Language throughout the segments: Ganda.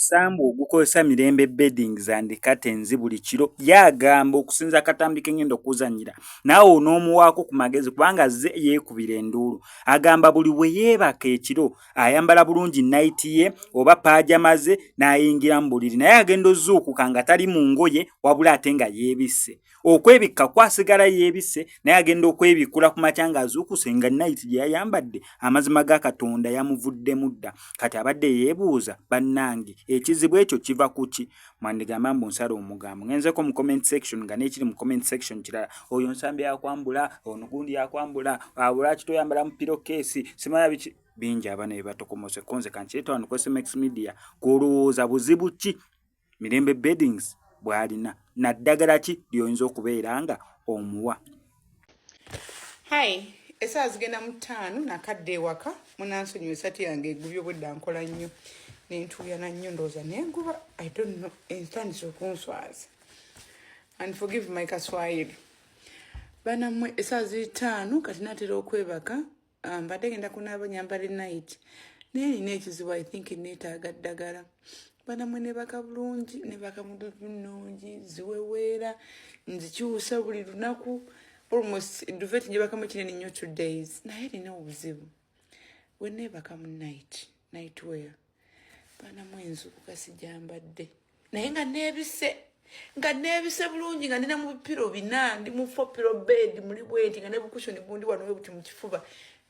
Sambu ogukozesa Mirembe Beddings and Curtains buli kiro yagamba okusinza katambi kengendo kuzanyira naawe onoomuwaako ku magezi kubanga ze yeekubira enduulu agamba buli bwe yeebaka ekiro ayambala bulungi night ye oba paajama ze n'ayingira mu buliri naye agenda ozuukuka nga tali mu ngoye wabula ate nga yeebisse okwebikka kwasigala yeebisse naye agenda okwebikula ku makya ng'azuukuse nga night gye yayambadde amazima ga Katonda yamuvuddemu dda kati abadde yeebuuza bannange ekizibu ekyo kiva kuki mwandigamba mbu nsala omugambo ngenzeko mu comment section nga n'ekiri mu comment section kirala oyo nsambi yakwambula ono gundi yakwambula lwaki toyambala mu pillowcase simanya biki bingi abana bye batokomose konze kankireeta wano ku SMX Media kwolowooza buzibu ki Mirembe Beddings bw'alina na ddagala ki ly'oyinza okubeera nga omuwa. Hi, essaawa zigenda mu 5 nakadde ewaka munansonyiwa esati yange egubye obwedda nkola nnyo nentuuyana nnyo ndowooza nenguba I don't know entandise okunswaza and forgive my Kaswahili banammwe essaawa ziri 5 kati naatera okwebaka mbadde genda kunaaba nyambala night naye nina ekizibu I think neetaaga ddagala banammwe nebaka bulungi nebaka munongi ziweweera nzikyusa buli lunaku almost duvet njebakamu kinene nnyo 2 days naye nina obuzibu bwe neebaka mu night wear banammwe enzuukuka sijambadde naye nga neebise bulungi nga nina mu bipiro 4 ndi mu 4 pillow bed muli bwenti nga ne bukushoni bundi wano we buti mu kifuba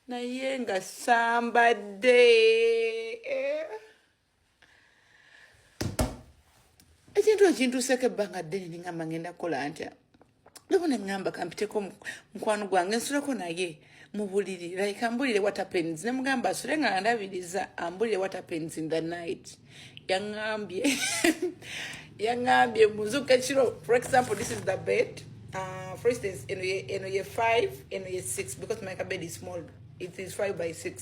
naye nga sambadde ekintu ekintuuseko ebbanga ddene ningamba ngenda kukola ntya ndabona ngamba kampiteko mukwano gwange nsuleko naye mu buliri like ambulire what happens ne mugamba asule nga ndabiriza ambulire what happens in the night yangambye muzuka kiro for example this is the bed for instance eno ye 5 eno ye 6 because my bed is small it is 5 by 6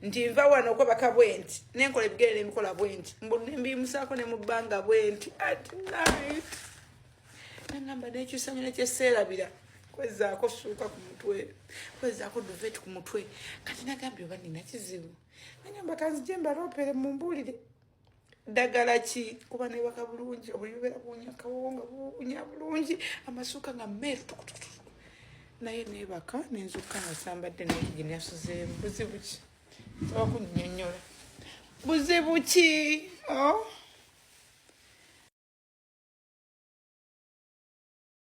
nti nva wano okwebaka bwenti nenkola ebigere nemikola bwenti mbimusako ne mubanga bwenti at night nangamba nekyusanyo nekyeseerabira kwezaako suuka ku mutwe kwezaako duvet ku mutwe kati nagambye oba nina kizibu nagamba kanzije mbaloopere mumbuulire ddagala ki kuba nebaka bulungi obuli bubeera buwunya kawonga buwunya bulungi amasuuka nga mmeeru tukutukutu naye nebaka nenzuuka nga sambadde nekigi nasuzeemu buzibu ki oba kunnyonnyola buzibu ki